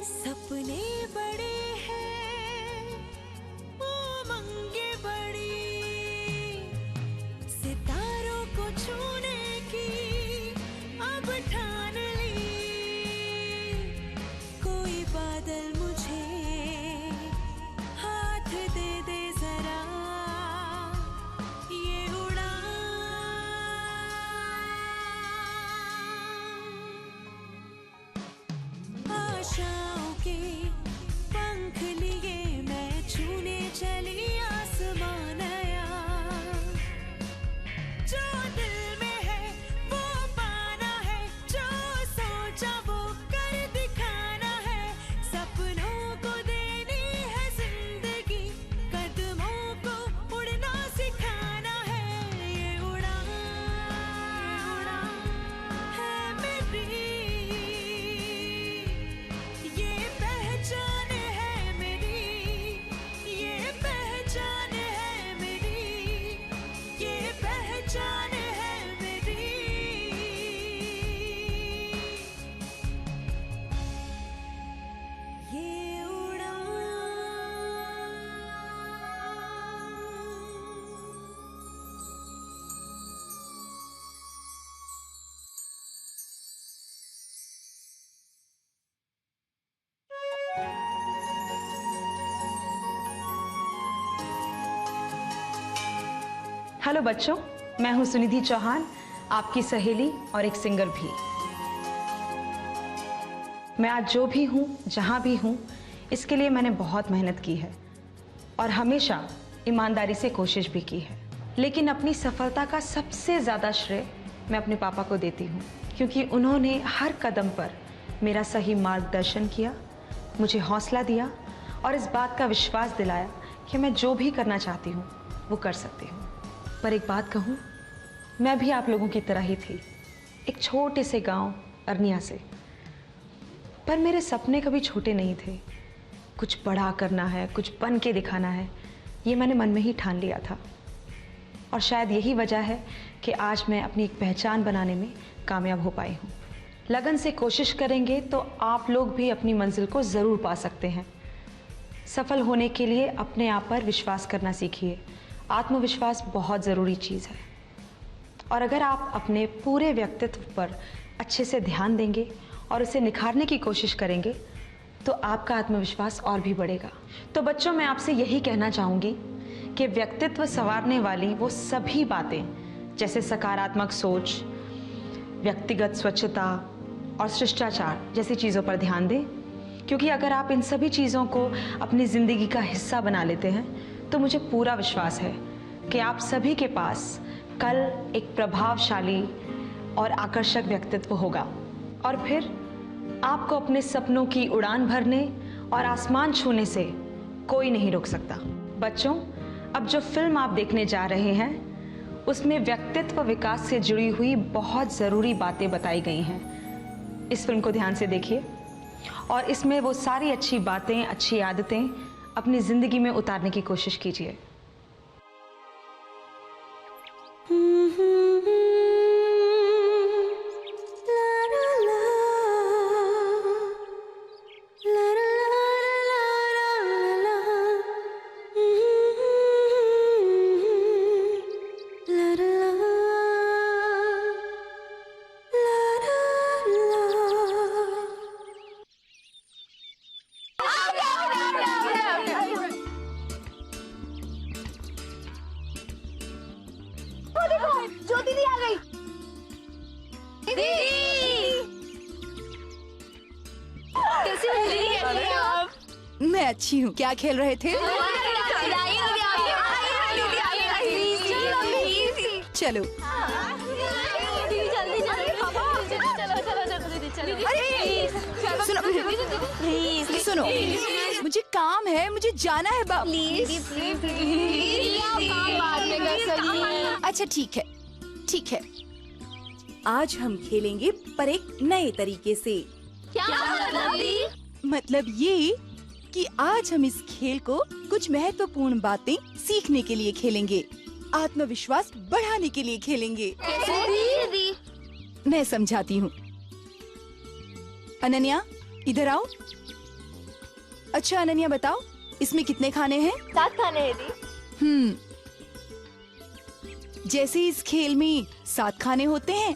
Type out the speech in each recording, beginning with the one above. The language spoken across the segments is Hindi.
सपने बड़े हैं, उमंगे बड़ी, सितारों को छूने की अब ठान ली। कोई बादल मुझे हाथ दे दे जरा, ये उड़ान। आशाओं के पंख लिए मैं छूने चली आसमान नया। जो दिल में है वो पाना है, जो सोचा वो कर दिखाना है। सपनों को देनी है जिंदगी, कदमों को उड़ना सिखाना है। ये उड़ान है मेरी, ये पहचान है मेरी, ये पहचान है मेरी, ये पहचान है मेरी। ये उड़ान। हेलो बच्चों, मैं हूं सुनिधि चौहान, आपकी सहेली और एक सिंगर भी। मैं आज जो भी हूं, जहां भी हूं, इसके लिए मैंने बहुत मेहनत की है और हमेशा ईमानदारी से कोशिश भी की है। लेकिन अपनी सफलता का सबसे ज़्यादा श्रेय मैं अपने पापा को देती हूं, क्योंकि उन्होंने हर कदम पर मेरा सही मार्गदर्शन किया, मुझे हौसला दिया और इस बात का विश्वास दिलाया कि मैं जो भी करना चाहती हूँ वो कर सकती हूँ। पर एक बात कहूँ, मैं भी आप लोगों की तरह ही थी, एक छोटे से गांव अरनिया से। पर मेरे सपने कभी छोटे नहीं थे। कुछ बड़ा करना है, कुछ बन के दिखाना है, ये मैंने मन में ही ठान लिया था। और शायद यही वजह है कि आज मैं अपनी एक पहचान बनाने में कामयाब हो पाई हूँ। लगन से कोशिश करेंगे तो आप लोग भी अपनी मंजिल को ज़रूर पा सकते हैं। सफल होने के लिए अपने आप पर विश्वास करना सीखिए। आत्मविश्वास बहुत ज़रूरी चीज़ है और अगर आप अपने पूरे व्यक्तित्व पर अच्छे से ध्यान देंगे और उसे निखारने की कोशिश करेंगे तो आपका आत्मविश्वास और भी बढ़ेगा। तो बच्चों, मैं आपसे यही कहना चाहूँगी कि व्यक्तित्व संवारने वाली वो सभी बातें जैसे सकारात्मक सोच, व्यक्तिगत स्वच्छता और शिष्टाचार जैसी चीज़ों पर ध्यान दें, क्योंकि अगर आप इन सभी चीज़ों को अपनी ज़िंदगी का हिस्सा बना लेते हैं तो मुझे पूरा विश्वास है कि आप सभी के पास कल एक प्रभावशाली और आकर्षक व्यक्तित्व होगा और फिर आपको अपने सपनों की उड़ान भरने और आसमान छूने से कोई नहीं रोक सकता। बच्चों, अब जो फिल्म आप देखने जा रहे हैं उसमें व्यक्तित्व विकास से जुड़ी हुई बहुत ज़रूरी बातें बताई गई हैं। इस फिल्म को ध्यान से देखिए और इसमें वो सारी अच्छी बातें, अच्छी आदतें अपनी ज़िंदगी में उतारने की कोशिश कीजिए। जो दीदी आ गई। दीदी कैसी हो दीदी? आप? मैं अच्छी हूँ। क्या खेल रहे थे? चलो। सुनो, मुझे काम है, मुझे जाना है। अच्छा ठीक है, ठीक है। आज हम खेलेंगे पर एक नए तरीके से। क्या मतलब? मतलब ये कि आज हम इस खेल को कुछ महत्वपूर्ण बातें सीखने के लिए खेलेंगे, आत्मविश्वास बढ़ाने के लिए खेलेंगे। कैसे? मैं समझाती हूँ। अनन्या, इधर आओ। अच्छा अनन्या बताओ, इसमें कितने खाने हैं? 7 खाने हैं दी। जैसे इस खेल में 7 खाने होते हैं,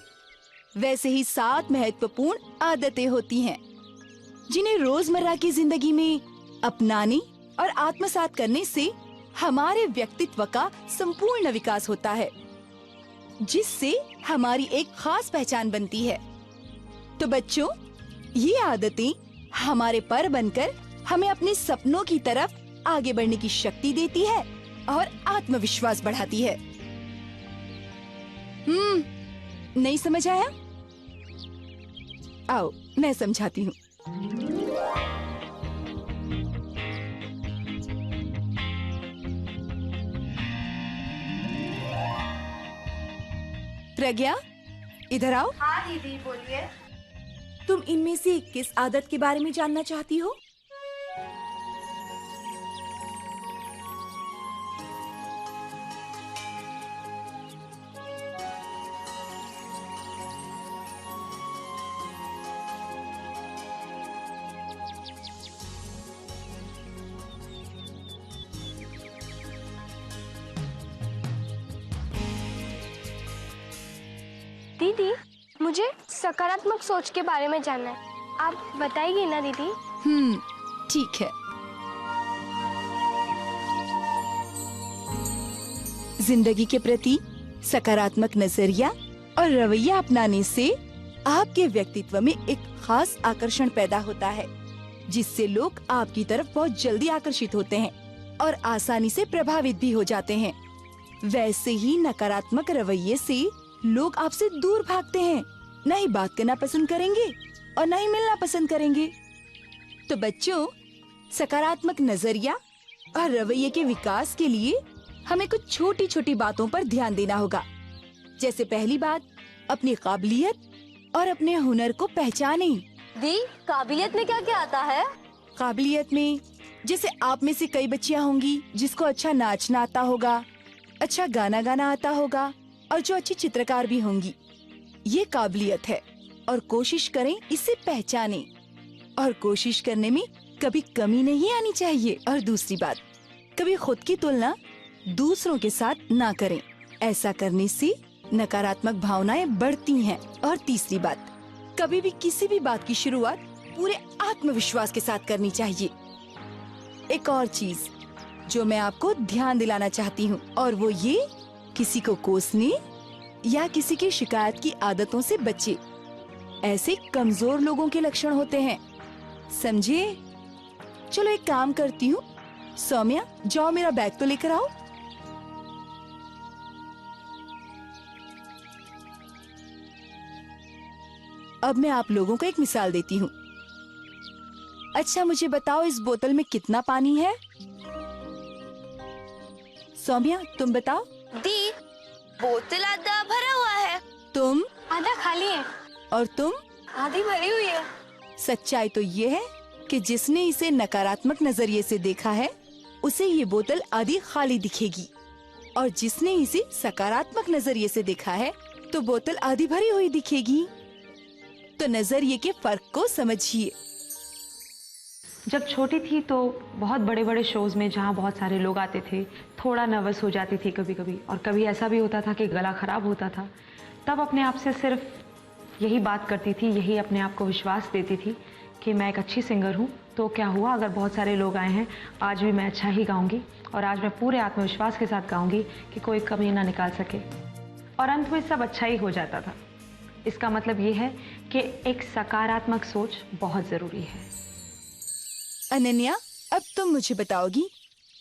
वैसे ही 7 महत्वपूर्ण आदतें होती हैं, जिन्हें रोजमर्रा की जिंदगी में अपनाने और आत्मसात करने से हमारे व्यक्तित्व का संपूर्ण विकास होता है, जिससे हमारी एक खास पहचान बनती है। तो बच्चों, ये आदतें हमारे पर बनकर हमें अपने सपनों की तरफ आगे बढ़ने की शक्ति देती है और आत्मविश्वास बढ़ाती है। नहीं समझ आया? आओ मैं समझाती हूँ। प्रज्ञा, इधर आओ। हाँ दीदी बोलिए। तुम इनमें से किस आदत के बारे में जानना चाहती हो? दीदी, मुझे सकारात्मक सोच के बारे में जानना है, आप बताइए ना दीदी। ठीक है। जिंदगी के प्रति सकारात्मक नजरिया और रवैया अपनाने से आपके व्यक्तित्व में एक खास आकर्षण पैदा होता है, जिससे लोग आपकी तरफ बहुत जल्दी आकर्षित होते हैं और आसानी से प्रभावित भी हो जाते हैं। वैसे ही नकारात्मक रवैये से लोग आपसे दूर भागते हैं, न ही बात करना पसंद करेंगे और न ही मिलना पसंद करेंगे। तो बच्चों, सकारात्मक नजरिया और रवैये के विकास के लिए हमें कुछ छोटी छोटी बातों पर ध्यान देना होगा। जैसे पहली बात, अपनी काबिलियत और अपने हुनर को पहचानें। दी, काबिलियत में क्या क्या आता है? काबिलियत में जैसे आप में से कई बच्चियां होंगी जिसको अच्छा नाचना आता होगा, अच्छा गाना गाना आता होगा और जो अच्छी चित्रकार भी होंगी। ये काबिलियत है और कोशिश करें इसे पहचानें, और कोशिश करने में कभी कमी नहीं आनी चाहिए। और दूसरी बात, कभी खुद की तुलना दूसरों के साथ ना करें, ऐसा करने से नकारात्मक भावनाएं बढ़ती हैं। और तीसरी बात, कभी भी किसी भी बात की शुरुआत पूरे आत्मविश्वास के साथ करनी चाहिए। एक और चीज जो मैं आपको ध्यान दिलाना चाहती हूँ, और वो ये, किसी को कोसने या किसी की शिकायत की आदतों से बचे। ऐसे कमजोर लोगों के लक्षण होते हैं, समझे? चलो एक काम करती हूँ, सौम्या जाओ मेरा बैग तो लेकर आओ। अब मैं आप लोगों को एक मिसाल देती हूँ। अच्छा मुझे बताओ, इस बोतल में कितना पानी है? सौम्या तुम बताओ। दी, बोतल आधा भरा हुआ है। तुम? आधा खाली है। और तुम? आधी भरी हुई है। सच्चाई तो ये है कि जिसने इसे नकारात्मक नजरिए से देखा है, उसे ये बोतल आधी खाली दिखेगी, और जिसने इसे सकारात्मक नजरिए से देखा है तो बोतल आधी भरी हुई दिखेगी। तो नजरिए के फर्क को समझिए। जब छोटी थी तो बहुत बड़े बड़े शोज़ में जहाँ बहुत सारे लोग आते थे, थोड़ा नर्वस हो जाती थी कभी कभी, और कभी ऐसा भी होता था कि गला खराब होता था। तब अपने आप से सिर्फ यही बात करती थी, यही अपने आप को विश्वास देती थी कि मैं एक अच्छी सिंगर हूँ। तो क्या हुआ, अगर बहुत सारे लोग आए हैं, आज भी मैं अच्छा ही गाऊंगी, और आज मैं पूरे आत्मविश्वास के साथ गाऊंगी कि कोई कमी ना निकाल सके। और अंत में सब अच्छा ही हो जाता था। इसका मतलब ये है कि एक सकारात्मक सोच बहुत ज़रूरी है। अनन्या, अब तुम मुझे बताओगी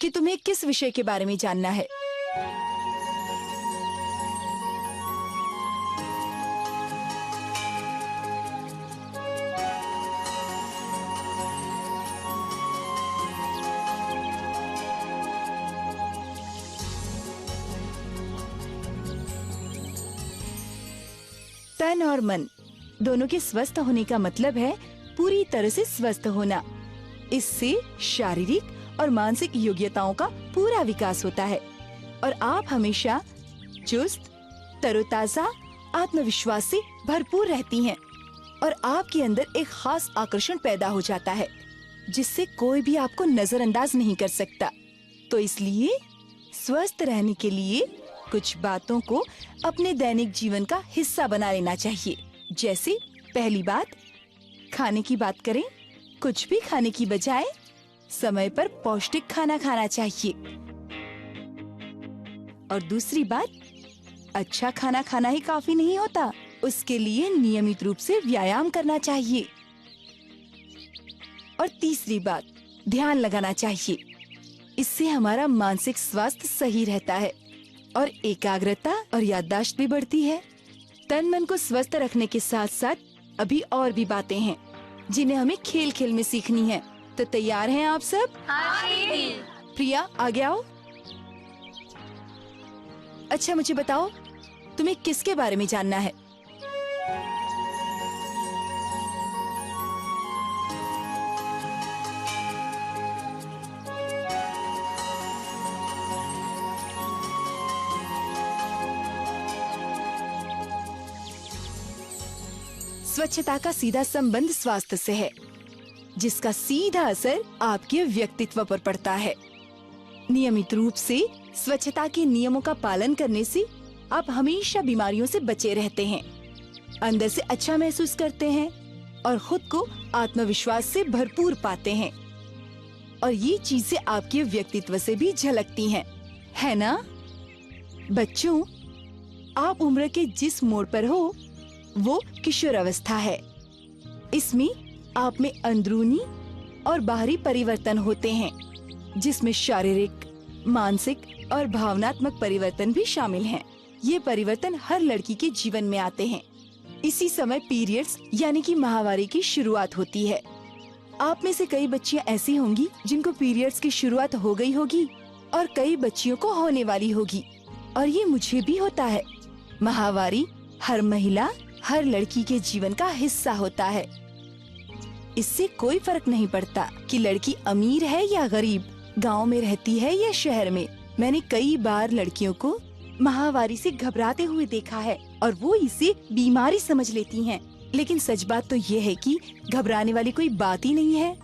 कि तुम्हें किस विषय के बारे में जानना है? तन और मन दोनों के स्वस्थ होने का मतलब है पूरी तरह से स्वस्थ होना। इससे शारीरिक और मानसिक योग्यताओं का पूरा विकास होता है और आप हमेशा चुस्त, तरोताजा, आत्मविश्वास से भरपूर रहती हैं और आपके अंदर एक खास आकर्षण पैदा हो जाता है जिससे कोई भी आपको नजरअंदाज नहीं कर सकता। तो इसलिए स्वस्थ रहने के लिए कुछ बातों को अपने दैनिक जीवन का हिस्सा बना लेना चाहिए। जैसे पहली बात, खाने की बात करें, कुछ भी खाने की बजाय समय पर पौष्टिक खाना खाना चाहिए। और दूसरी बात, अच्छा खाना खाना ही काफी नहीं होता, उसके लिए नियमित रूप से व्यायाम करना चाहिए। और तीसरी बात, ध्यान लगाना चाहिए। इससे हमारा मानसिक स्वास्थ्य सही रहता है और एकाग्रता और याददाश्त भी बढ़ती है। तन मन को स्वस्थ रखने के साथ साथ अभी और भी बातें हैं जिन्हें हमें खेल खेल में सीखनी है। तो तैयार हैं आप सब? प्रिया, आगे आओ। अच्छा, मुझे बताओ, तुम्हें किसके बारे में जानना है? स्वच्छता का सीधा संबंध स्वास्थ्य से है, जिसका सीधा असर आपके व्यक्तित्व पर पड़ता है। नियमित रूप से स्वच्छता के नियमों का पालन करने से आप हमेशा बीमारियों से बचे रहते हैं, अंदर से अच्छा महसूस करते हैं और खुद को आत्मविश्वास से भरपूर पाते हैं। और ये चीजें आपके व्यक्तित्व से भी झलकती हैं, है ना? बच्चों, आप उम्र के जिस मोड़ पर हो वो किशोर अवस्था है। इसमें आप में अंदरूनी और बाहरी परिवर्तन होते हैं, जिसमें शारीरिक, मानसिक और भावनात्मक परिवर्तन भी शामिल हैं। ये परिवर्तन हर लड़की के जीवन में आते हैं। इसी समय पीरियड्स यानी कि माहवारी की शुरुआत होती है। आप में से कई बच्चियां ऐसी होंगी जिनको पीरियड्स की शुरुआत हो गई होगी और कई बच्चियों को होने वाली होगी। और ये मुझे भी होता है। माहवारी हर महिला, हर लड़की के जीवन का हिस्सा होता है। इससे कोई फर्क नहीं पड़ता कि लड़की अमीर है या गरीब, गांव में रहती है या शहर में। मैंने कई बार लड़कियों को माहवारी से घबराते हुए देखा है और वो इसे बीमारी समझ लेती हैं। लेकिन सच बात तो ये है कि घबराने वाली कोई बात ही नहीं है।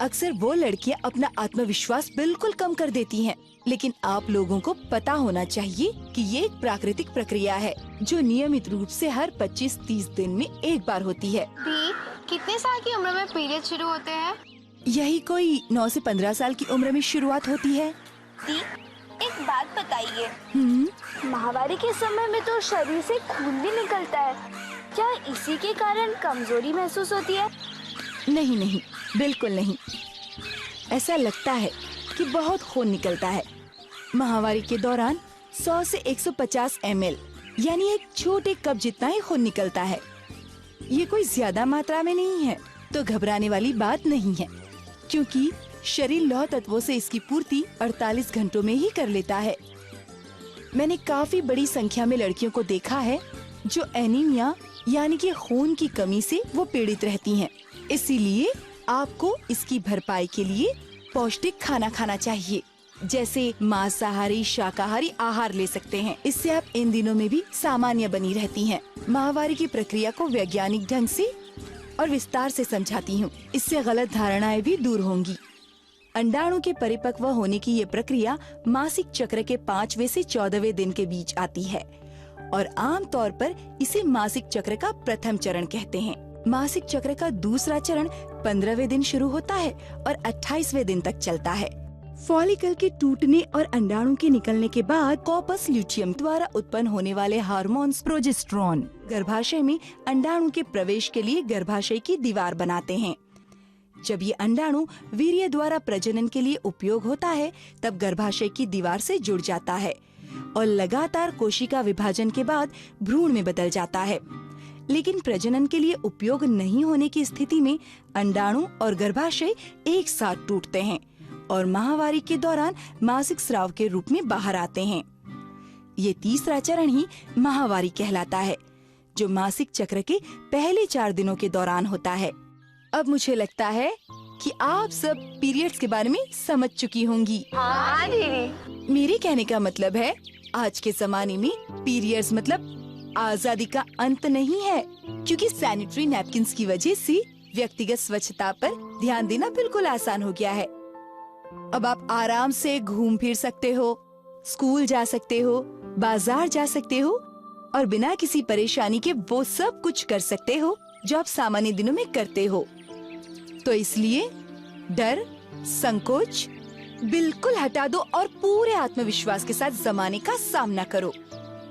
अक्सर वो लड़कियां अपना आत्मविश्वास बिल्कुल कम कर देती हैं। लेकिन आप लोगों को पता होना चाहिए कि ये एक प्राकृतिक प्रक्रिया है जो नियमित रूप से हर 25-30 दिन में एक बार होती है। कितने साल की उम्र में पीरियड शुरू होते हैं? यही कोई 9 से 15 साल की उम्र में शुरुआत होती है। एक बात बताइए, माहवारी के समय में तो शरीर से खून भी निकलता है, क्या इसी के कारण कमजोरी महसूस होती है? नहीं नहीं, बिल्कुल नहीं। ऐसा लगता है कि बहुत खून निकलता है। माहवारी के दौरान 100 से 150 ml यानी एक छोटे कप जितना ही खून निकलता है। ये कोई ज्यादा मात्रा में नहीं है, तो घबराने वाली बात नहीं है, क्योंकि शरीर लौह तत्वों से इसकी पूर्ति 48 घंटों में ही कर लेता है। मैंने काफी बड़ी संख्या में लड़कियों को देखा है जो एनीमिया यानी कि खून की कमी से वो पीड़ित रहती हैं। इसीलिए आपको इसकी भरपाई के लिए पौष्टिक खाना खाना चाहिए, जैसे मांसाहारी, शाकाहारी आहार ले सकते हैं। इससे आप इन दिनों में भी सामान्य बनी रहती हैं। माहवारी की प्रक्रिया को वैज्ञानिक ढंग से और विस्तार से समझाती हूँ, इससे गलत धारणाएं भी दूर होंगी। अंडाणु के परिपक्व होने की ये प्रक्रिया मासिक चक्र के 5वें से 14वें दिन के बीच आती है और आम तौर पर इसे मासिक चक्र का प्रथम चरण कहते हैं। मासिक चक्र का दूसरा चरण 15वें दिन शुरू होता है और 28वें दिन तक चलता है। फॉलिकल के टूटने और अंडाणु के निकलने के बाद कॉर्पस ल्यूटियम द्वारा उत्पन्न होने वाले हार्मोन्स प्रोजेस्टेरोन गर्भाशय में अंडाणु के प्रवेश के लिए गर्भाशय की दीवार बनाते हैं। जब ये अंडाणु वीर्य द्वारा प्रजनन के लिए उपयोग होता है, तब गर्भाशय की दीवार से जुड़ जाता है और लगातार कोशिका विभाजन के बाद भ्रूण में बदल जाता है। लेकिन प्रजनन के लिए उपयोग नहीं होने की स्थिति में अंडाणु और गर्भाशय एक साथ टूटते हैं और माहवारी के दौरान मासिक स्राव के रूप में बाहर आते हैं। ये तीसरा चरण ही माहवारी कहलाता है, जो मासिक चक्र के पहले 4 दिनों के दौरान होता है। अब मुझे लगता है कि आप सब पीरियड्स के बारे में समझ चुकी होंगी। हाँ दीदी। मेरे कहने का मतलब है, आज के जमाने में पीरियड्स मतलब आजादी का अंत नहीं है, क्योंकि सैनिटरी नैपकिन्स की वजह से व्यक्तिगत स्वच्छता पर ध्यान देना बिल्कुल आसान हो गया है। अब आप आराम से घूम फिर सकते हो, स्कूल जा सकते हो, बाजार जा सकते हो और बिना किसी परेशानी के वो सब कुछ कर सकते हो जो आप सामान्य दिनों में करते हो। तो इसलिए डर, संकोच बिल्कुल हटा दो और पूरे आत्मविश्वास के साथ जमाने का सामना करो।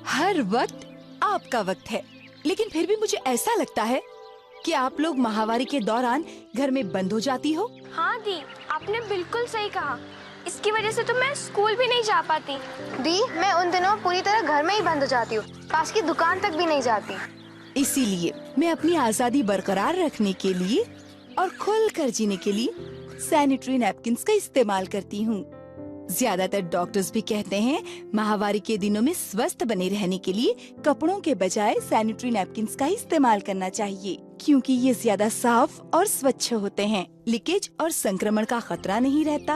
हर वक्त आपका वक्त है। लेकिन फिर भी मुझे ऐसा लगता है कि आप लोग माहवारी के दौरान घर में बंद हो जाती हो। हाँ दी, आपने बिल्कुल सही कहा। इसकी वजह से तो मैं स्कूल भी नहीं जा पाती। दी, मैं उन दिनों पूरी तरह घर में ही बंद हो जाती हूँ, पास की दुकान तक भी नहीं जाती। इसीलिए मैं अपनी आजादी बरकरार रखने के लिए और खुलकर जीने के लिए सैनिटरी नैपकिन्स का इस्तेमाल करती हूँ। ज्यादातर डॉक्टर्स भी कहते हैं माहवारी के दिनों में स्वस्थ बने रहने के लिए कपड़ों के बजाय सैनिटरी नैपकिन्स का इस्तेमाल करना चाहिए, क्योंकि ये ज्यादा साफ और स्वच्छ होते हैं, लीकेज और संक्रमण का खतरा नहीं रहता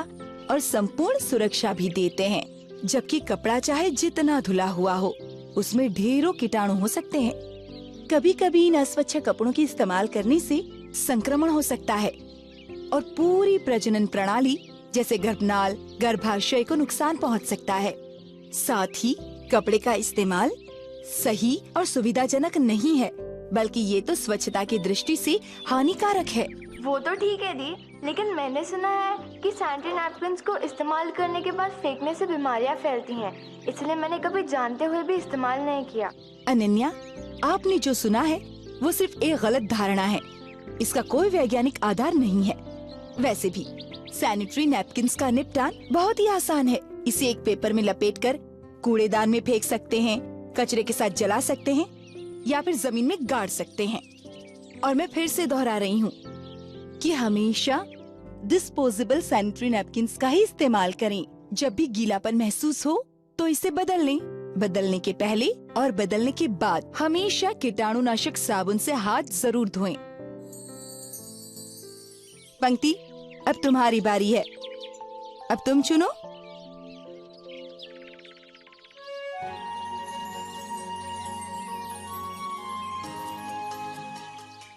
और संपूर्ण सुरक्षा भी देते हैं। जबकि कपड़ा चाहे जितना धुला हुआ हो, उसमें ढेरों कीटाणु हो सकते हैं। कभी कभी इन अस्वच्छ कपड़ों के इस्तेमाल करने से संक्रमण हो सकता है और पूरी प्रजनन प्रणाली जैसे गर्भनाल, गर्भाशय को नुकसान पहुंच सकता है। साथ ही कपड़े का इस्तेमाल सही और सुविधाजनक नहीं है, बल्कि ये तो स्वच्छता की दृष्टि से हानिकारक है। वो तो ठीक है दी, लेकिन मैंने सुना है कि सैनिटरी नैपकिन्स को इस्तेमाल करने के बाद फेंकने से बीमारियां फैलती हैं, इसलिए मैंने कभी जानते हुए भी इस्तेमाल नहीं किया। अनन्या, आपने जो सुना है वो सिर्फ एक गलत धारणा है। इसका कोई वैज्ञानिक आधार नहीं है। वैसे भी सैनिटरी नैपकिन्स का निपटान बहुत ही आसान है। इसे एक पेपर में लपेटकर कूड़ेदान में फेंक सकते हैं, कचरे के साथ जला सकते हैं या फिर जमीन में गाड़ सकते हैं। और मैं फिर से दोहरा रही हूँ कि हमेशा डिस्पोजेबल सैनिटरी नैपकिन्स का ही इस्तेमाल करें। जब भी गीलापन महसूस हो तो इसे बदल लें। बदलने के पहले और बदलने के बाद हमेशा कीटाणुनाशक साबुन से हाथ जरूर धोएं। पंक्ति, अब तुम्हारी बारी है। अब तुम चुनो।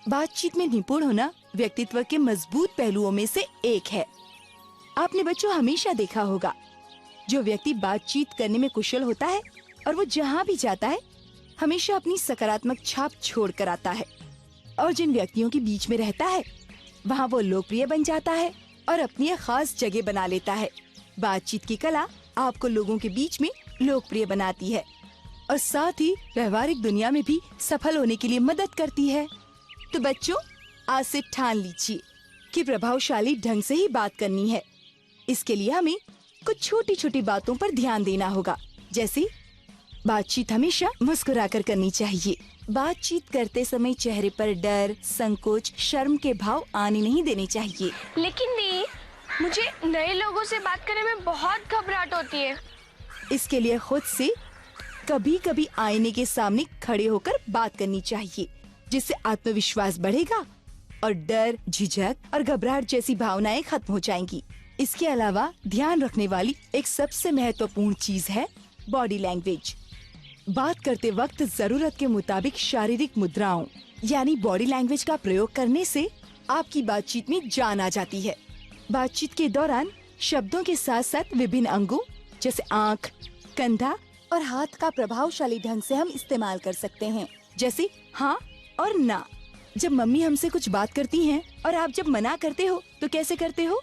बातचीत में निपुण होना व्यक्तित्व के मजबूत पहलुओं में से एक है। आपने बच्चों हमेशा देखा होगा, जो व्यक्ति बातचीत करने में कुशल होता है और वो जहाँ भी जाता है हमेशा अपनी सकारात्मक छाप छोड़ कर आता है। और जिन व्यक्तियों के बीच में रहता है वहाँ वो लोकप्रिय बन जाता है और अपनी एक खास जगह बना लेता है। बातचीत की कला आपको लोगों के बीच में लोकप्रिय बनाती है और साथ ही व्यवहारिक दुनिया में भी सफल होने के लिए मदद करती है। तो बच्चों, आज से ठान लीजिए कि प्रभावशाली ढंग से ही बात करनी है। इसके लिए हमें कुछ छोटी छोटी बातों पर ध्यान देना होगा, जैसे बातचीत हमेशा मुस्कुराकर करनी चाहिए। बातचीत करते समय चेहरे पर डर, संकोच, शर्म के भाव आने नहीं देने चाहिए। लेकिन दी, मुझे नए लोगों से बात करने में बहुत घबराहट होती है। इसके लिए खुद से कभी कभी आईने के सामने खड़े होकर बात करनी चाहिए, जिससे आत्मविश्वास बढ़ेगा और डर, झिझक और घबराहट जैसी भावनाएं खत्म हो जाएंगी। इसके अलावा ध्यान रखने वाली एक सबसे महत्वपूर्ण चीज है बॉडी लैंग्वेज। बात करते वक्त जरूरत के मुताबिक शारीरिक मुद्राओं यानी बॉडी लैंग्वेज का प्रयोग करने से आपकी बातचीत में जान आ जाती है। बातचीत के दौरान शब्दों के साथ साथ विभिन्न अंगों जैसे आँख, कंधा और हाथ का प्रभावशाली ढंग से हम इस्तेमाल कर सकते हैं, जैसे हाँ और ना। जब मम्मी हमसे कुछ बात करती हैं और आप जब मना करते हो तो कैसे करते हो?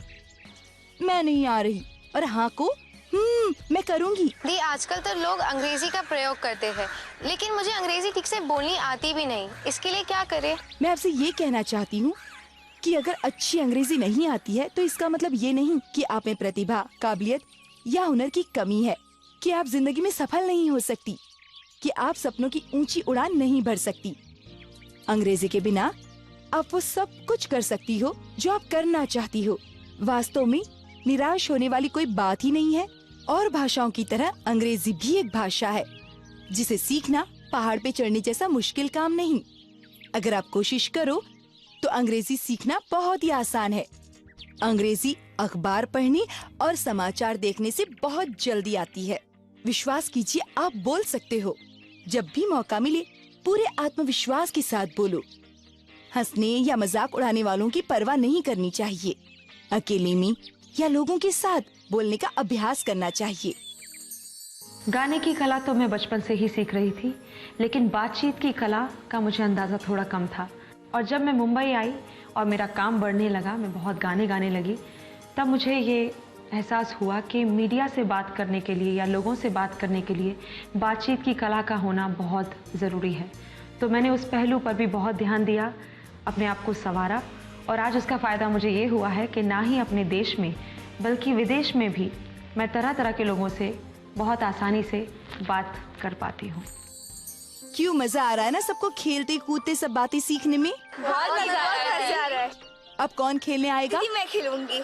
मैं नहीं आ रही, और हाँ को मैं करूँगी। दी, आजकल तो लोग अंग्रेजी का प्रयोग करते हैं, लेकिन मुझे अंग्रेजी ठीक से बोलनी आती भी नहीं। इसके लिए क्या करें? मैं आपसे ये कहना चाहती हूँ कि अगर अच्छी अंग्रेजी नहीं आती है तो इसका मतलब ये नहीं कि आप में प्रतिभा, काबिलियत या हुनर की कमी है, कि आप जिंदगी में सफल नहीं हो सकती, कि आप सपनों की ऊंची उड़ान नहीं भर सकती। अंग्रेजी के बिना आप वो सब कुछ कर सकती हो जो आप करना चाहती हो। वास्तव में निराश होने वाली कोई बात ही नहीं है। और भाषाओं की तरह अंग्रेजी भी एक भाषा है जिसे सीखना पहाड़ पे चढ़ने जैसा मुश्किल काम नहीं। अगर आप कोशिश करो तो अंग्रेजी सीखना बहुत ही आसान है। अंग्रेजी अखबार पढ़ने और समाचार देखने से बहुत जल्दी आती है। विश्वास कीजिए, आप बोल सकते हो। जब भी मौका मिले पूरे आत्मविश्वास के साथ बोलो। हंसने या मजाक उड़ाने वालों की परवाह नहीं करनी चाहिए। अकेले में या लोगों के साथ बोलने का अभ्यास करना चाहिए। गाने की कला तो मैं बचपन से ही सीख रही थी, लेकिन बातचीत की कला का मुझे अंदाज़ा थोड़ा कम था। और जब मैं मुंबई आई और मेरा काम बढ़ने लगा, मैं बहुत गाने गाने लगी, तब मुझे ये एहसास हुआ कि मीडिया से बात करने के लिए या लोगों से बात करने के लिए बातचीत की कला का होना बहुत ज़रूरी है। तो मैंने उस पहलू पर भी बहुत ध्यान दिया, अपने आप को संवारा, और आज उसका फ़ायदा मुझे ये हुआ है कि ना ही अपने देश में बल्कि विदेश में भी मैं तरह तरह के लोगों से बहुत आसानी से बात कर पाती हूँ। क्यों मजा आ रहा है ना सबको खेलते कूदते सब बातें सीखने में। बहुत मजा आ रहा है। अब कौन खेलने आएगा? दीदी मैं खेलूंगी।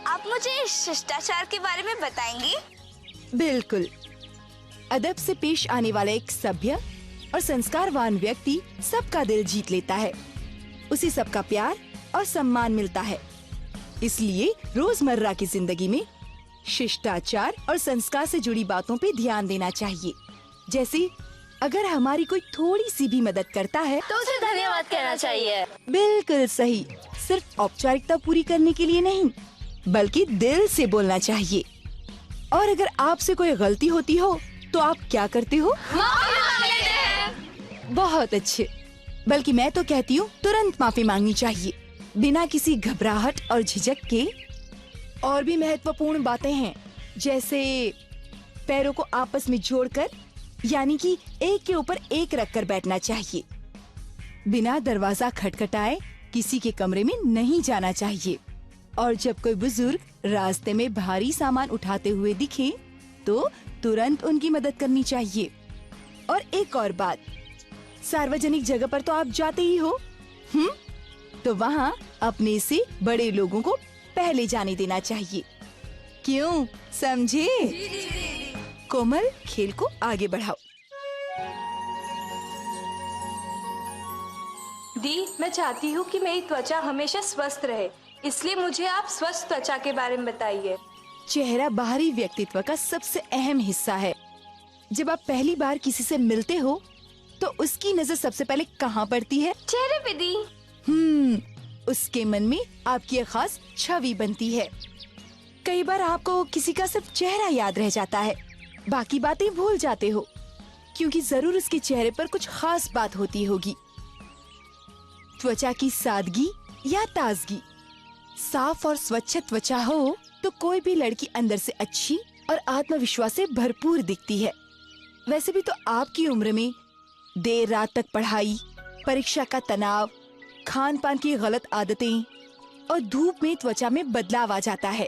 आप मुझे शिष्टाचार के बारे में बताएंगी? बिल्कुल। अदब से पेश आने वाला एक सभ्य और संस्कारवान व्यक्ति सबका दिल जीत लेता है। उसे सबका प्यार और सम्मान मिलता है। इसलिए रोजमर्रा की जिंदगी में शिष्टाचार और संस्कार से जुड़ी बातों पे ध्यान देना चाहिए। जैसे अगर हमारी कोई थोड़ी सी भी मदद करता है तो उसे धन्यवाद कहना चाहिए। बिल्कुल सही। सिर्फ औपचारिकता पूरी करने के लिए नहीं, बल्कि दिल से बोलना चाहिए। और अगर आपसे कोई गलती होती हो तो आप क्या करते हो? माफी मांग लेते हैं। बहुत अच्छे। बल्कि मैं तो कहती हूँ तुरंत माफी मांगनी चाहिए, बिना किसी घबराहट और झिझक के। और भी महत्वपूर्ण बातें हैं, जैसे पैरों को आपस में जोड़कर, यानी कि एक के ऊपर एक रखकर बैठना चाहिए। बिना दरवाजा खटखटाए किसी के कमरे में नहीं जाना चाहिए। और जब कोई बुजुर्ग रास्ते में भारी सामान उठाते हुए दिखे तो तुरंत उनकी मदद करनी चाहिए। और एक और बात, सार्वजनिक जगह पर तो आप जाते ही हो, तो वहाँ अपने से बड़े लोगों को पहले जाने देना चाहिए। क्यों, समझे? कोमल, खेल को आगे बढ़ाओ। दी, मैं चाहती हूँ कि मेरी त्वचा हमेशा स्वस्थ रहे, इसलिए मुझे आप स्वस्थ त्वचा के बारे में बताइए। चेहरा बाहरी व्यक्तित्व का सबसे अहम हिस्सा है। जब आप पहली बार किसी से मिलते हो तो उसकी नजर सबसे पहले कहाँ पड़ती है? चेहरे पे दी। उसके मन में आपकी एक खास छवि बनती है। कई बार आपको किसी का सिर्फ चेहरा याद रह जाता है, बाकी बातें भूल जाते हो, क्योंकि जरूर उसके चेहरे पर कुछ खास बात होती होगी। त्वचा की सादगी या ताजगी, साफ और स्वच्छ त्वचा हो तो कोई भी लड़की अंदर से अच्छी और आत्मविश्वास से भरपूर दिखती है। वैसे भी तो आपकी उम्र में देर रात तक पढ़ाई, परीक्षा का तनाव, खान पान की गलत आदतें और धूप में त्वचा में बदलाव आ जाता है।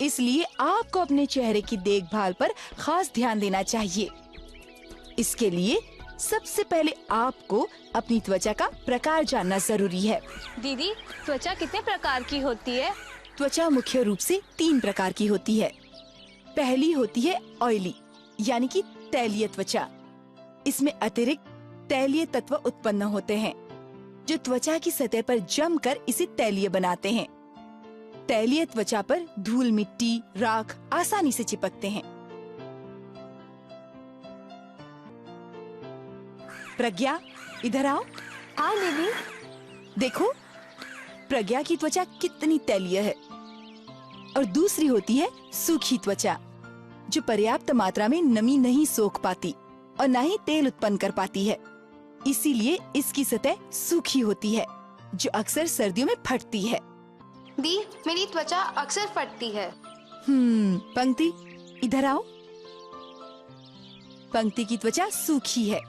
इसलिए आपको अपने चेहरे की देखभाल पर खास ध्यान देना चाहिए। इसके लिए सबसे पहले आपको अपनी त्वचा का प्रकार जानना जरूरी है। दीदी, त्वचा कितने प्रकार की होती है? त्वचा मुख्य रूप से 3 प्रकार की होती है। पहली होती है ऑयली, यानी कि तैलीय त्वचा। इसमें अतिरिक्त तैलीय तत्व उत्पन्न होते हैं जो त्वचा की सतह पर जमकर इसे तैलीय बनाते हैं। तैलीय त्वचा पर धूल, मिट्टी, राख आसानी से चिपकते हैं। प्रज्ञा, इधर आओ। हाँ दीदी। देखो, प्रज्ञा की त्वचा कितनी तैलीय है। और दूसरी होती है सूखी त्वचा, जो पर्याप्त मात्रा में नमी नहीं सोख पाती और न ही तेल उत्पन्न कर पाती है। इसीलिए इसकी सतह सूखी होती है, जो अक्सर सर्दियों में फटती है। दी, मेरी त्वचा अक्सर फटती है। पंक्ति, इधर आओ। पंक्ति की त्वचा सूखी है।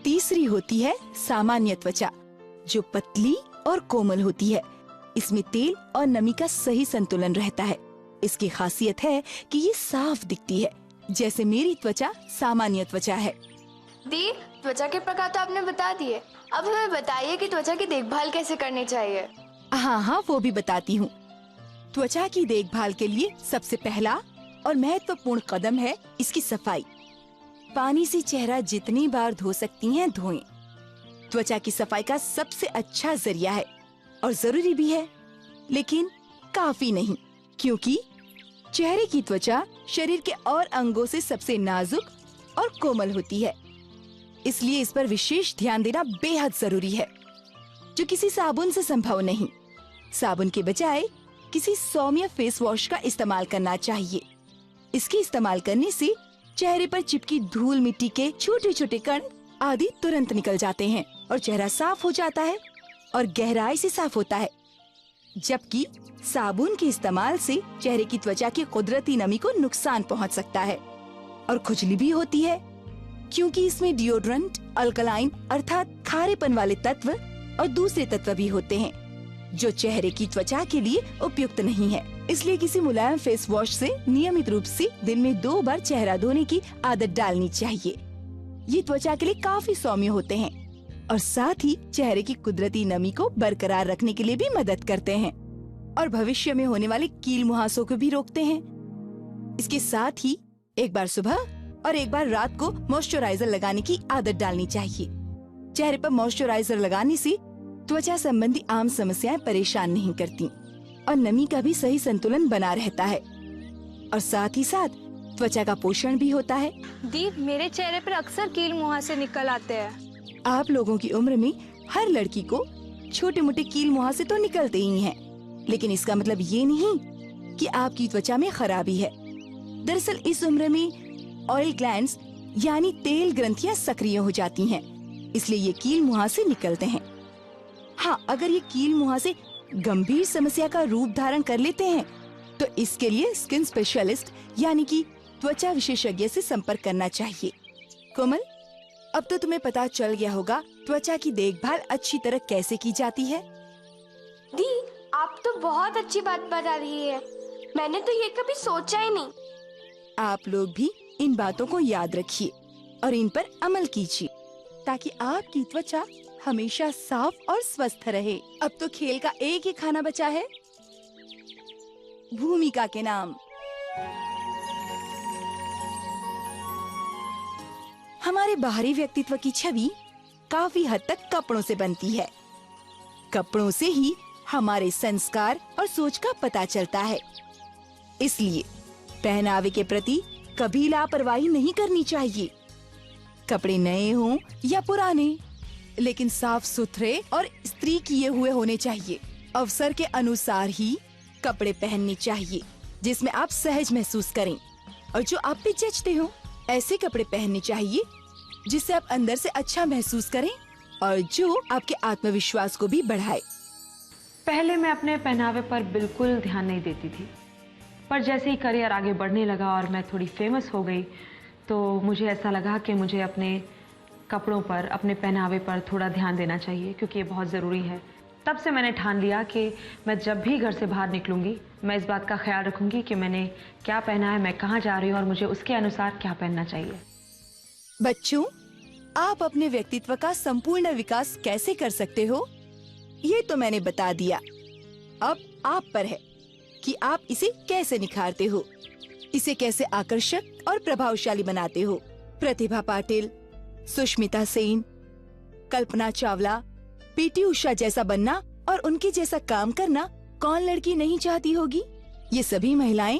तीसरी होती है सामान्य त्वचा, जो पतली और कोमल होती है। इसमें तेल और नमी का सही संतुलन रहता है। इसकी खासियत है कि ये साफ दिखती है, जैसे मेरी त्वचा सामान्य त्वचा है। दी, त्वचा के प्रकार तो आपने बता दिए, अब हमें बताइए कि त्वचा की देखभाल कैसे करनी चाहिए। हाँ, वो भी बताती हूँ। त्वचा की देखभाल के लिए सबसे पहला और महत्वपूर्ण कदम है इसकी सफाई। पानी से चेहरा जितनी बार धो सकती हैं धोएं। त्वचा की सफाई का सबसे अच्छा जरिया है और जरूरी भी है। लेकिन काफी नहीं, क्योंकि चेहरे की त्वचा शरीर के और अंगों से सबसे नाजुक और कोमल होती है। इसलिए इस पर विशेष ध्यान देना बेहद जरूरी है, जो किसी साबुन से संभव नहीं। साबुन के बजाय किसी सौम्य फेस वॉश का इस्तेमाल करना चाहिए। इसके इस्तेमाल करने से चेहरे पर चिपकी धूल मिट्टी के छोटे छोटे कण आदि तुरंत निकल जाते हैं और चेहरा साफ हो जाता है और गहराई से साफ होता है। जबकि साबुन के इस्तेमाल से चेहरे की त्वचा की कुदरती नमी को नुकसान पहुंच सकता है और खुजली भी होती है, क्योंकि इसमें डिओड्रेंट, अल्कलाइन अर्थात खारेपन वाले तत्व और दूसरे तत्व भी होते हैं, जो चेहरे की त्वचा के लिए उपयुक्त नहीं है। इसलिए किसी मुलायम फेस वॉश से नियमित रूप से दिन में 2 बार चेहरा धोने की आदत डालनी चाहिए। ये त्वचा के लिए काफी सौम्य होते हैं और साथ ही चेहरे की कुदरती नमी को बरकरार रखने के लिए भी मदद करते हैं और भविष्य में होने वाले कील मुहासों को भी रोकते हैं। इसके साथ ही एक बार सुबह और एक बार रात को मॉइस्चराइजर लगाने की आदत डालनी चाहिए। चेहरे पर मॉइस्चराइजर लगाने से त्वचा संबंधी आम समस्याएं परेशान नहीं करती और नमी का भी सही संतुलन बना रहता है और साथ ही साथ त्वचा का पोषण भी होता है। दी, मेरे चेहरे पर अक्सर कील मुहासे निकल आते हैं। आप लोगों की उम्र में हर लड़की को छोटे मोटे कील मुहासे तो निकलते ही हैं, लेकिन इसका मतलब ये नहीं कि आपकी त्वचा में खराबी है। दरअसल इस उम्र में ऑयल ग्लैंड्स यानी तेल ग्रंथियां सक्रिय हो जाती हैं, इसलिए ये कील मुहासे निकलते हैं। हाँ, अगर ये कील मुहासे गंभीर समस्या का रूप धारण कर लेते हैं तो इसके लिए स्किन स्पेशलिस्ट यानी कि त्वचा विशेषज्ञ से संपर्क करना चाहिए। कोमल, अब तो तुम्हें पता चल गया होगा त्वचा की देखभाल अच्छी तरह कैसे की जाती है। दी, आप तो बहुत अच्छी बात बता रही है। मैंने तो ये कभी सोचा ही नहीं। आप लोग भी इन बातों को याद रखिए और इन पर अमल कीजिए ताकि आपकी त्वचा हमेशा साफ और स्वस्थ रहे। अब तो खेल का एक ही खाना बचा है, भूमिका के नाम। हमारे बाहरी व्यक्तित्व की छवि काफी हद तक कपड़ों से बनती है। कपड़ों से ही हमारे संस्कार और सोच का पता चलता है। इसलिए पहनावे के प्रति कभी लापरवाही नहीं करनी चाहिए। कपड़े नए हों या पुराने, लेकिन साफ सुथरे और इस्त्री किए हुए होने चाहिए। अवसर के अनुसार ही कपड़े पहनने चाहिए जिसमें आप सहज महसूस करें और जो आप पे जचते हो। ऐसे कपड़े पहनने चाहिए जिससे आप अंदर से अच्छा महसूस करें और जो आपके आत्मविश्वास को भी बढ़ाए। पहले मैं अपने पहनावे पर बिल्कुल ध्यान नहीं देती थी, पर जैसे ही करियर आगे बढ़ने लगा और मैं थोड़ी फेमस हो गई तो मुझे ऐसा लगा कि मुझे अपने कपड़ों पर, अपने पहनावे पर थोड़ा ध्यान देना चाहिए, क्योंकि ये बहुत ज़रूरी है। तब से मैंने ठान लिया कि मैं जब भी घर से बाहर निकलूंगी मैं इस बात का ख्याल रखूंगी कि मैंने क्या पहना है, मैं कहाँ जा रही हूँ और मुझे उसके अनुसार क्या पहनना चाहिए। बच्चों, आप अपने व्यक्तित्व का संपूर्ण विकास कैसे कर सकते हो ये तो मैंने बता दिया। अब आप पर है कि आप इसे कैसे निखारते हो, इसे कैसे आकर्षक और प्रभावशाली बनाते हो। प्रतिभा पाटिल, सुष्मिता सेन, कल्पना चावला, पीटी उषा जैसा बनना और उनके जैसा काम करना कौन लड़की नहीं चाहती होगी। ये सभी महिलाएं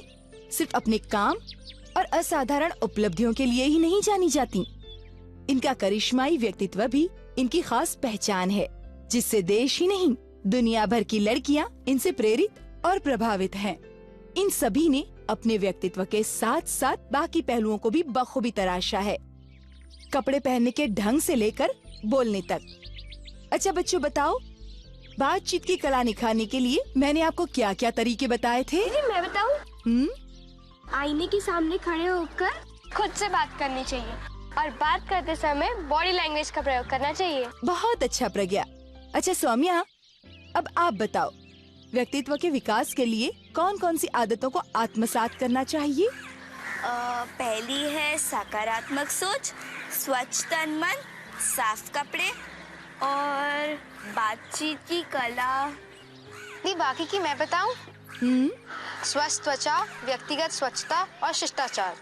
सिर्फ अपने काम और असाधारण उपलब्धियों के लिए ही नहीं जानी जाती। इनका करिश्माई व्यक्तित्व भी इनकी खास पहचान है, जिससे देश ही नहीं दुनिया भर की लड़कियां इनसे प्रेरित और प्रभावित हैं। इन सभी ने अपने व्यक्तित्व के साथ साथ बाकी पहलुओं को भी बखूबी तराशा है, कपड़े पहनने के ढंग से लेकर बोलने तक। अच्छा बच्चों, बताओ, बातचीत की कला निखारने के लिए मैंने आपको क्या क्या तरीके बताए थे? दीदी, मैं बताऊं? आईने के सामने खड़े होकर खुद से बात करनी चाहिए और बात करते समय बॉडी लैंग्वेज का प्रयोग करना चाहिए। बहुत अच्छा प्रज्ञा। अच्छा सौम्या, अब आप बताओ, व्यक्तित्व के विकास के लिए कौन कौन सी आदतों को आत्मसात करना चाहिए? पहली है सकारात्मक सोच, स्वच्छ तन मन, साफ कपड़े और बातचीत की कला। नहीं, बाकी की मैं बताऊं? स्वस्थ त्वचा, व्यक्तिगत स्वच्छता और शिष्टाचार।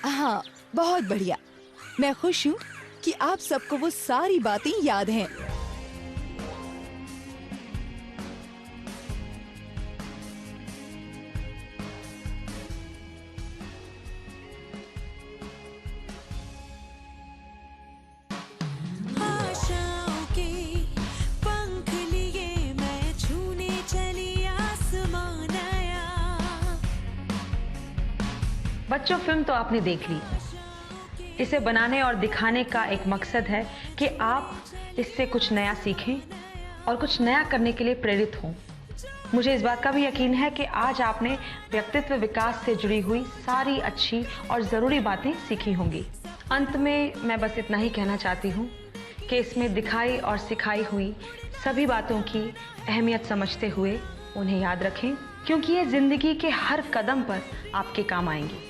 हाँ, बहुत बढ़िया। मैं खुश हूँ कि आप सबको वो सारी बातें याद हैं। बच्चों, फिल्म तो आपने देख ली। इसे बनाने और दिखाने का एक मकसद है कि आप इससे कुछ नया सीखें और कुछ नया करने के लिए प्रेरित हों। मुझे इस बात का भी यकीन है कि आज आपने व्यक्तित्व विकास से जुड़ी हुई सारी अच्छी और ज़रूरी बातें सीखी होंगी। अंत में मैं बस इतना ही कहना चाहती हूँ कि इसमें दिखाई और सिखाई हुई सभी बातों की अहमियत समझते हुए उन्हें याद रखें, क्योंकि ये ज़िंदगी के हर कदम पर आपके काम आएंगी।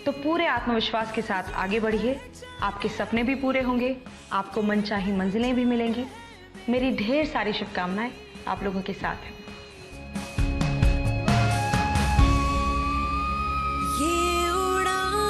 तो पूरे आत्मविश्वास के साथ आगे बढ़िए, आपके सपने भी पूरे होंगे, आपको मनचाही मंजिलें भी मिलेंगी। मेरी ढेर सारी शुभकामनाएं आप लोगों के साथ हैं। ये उड़ान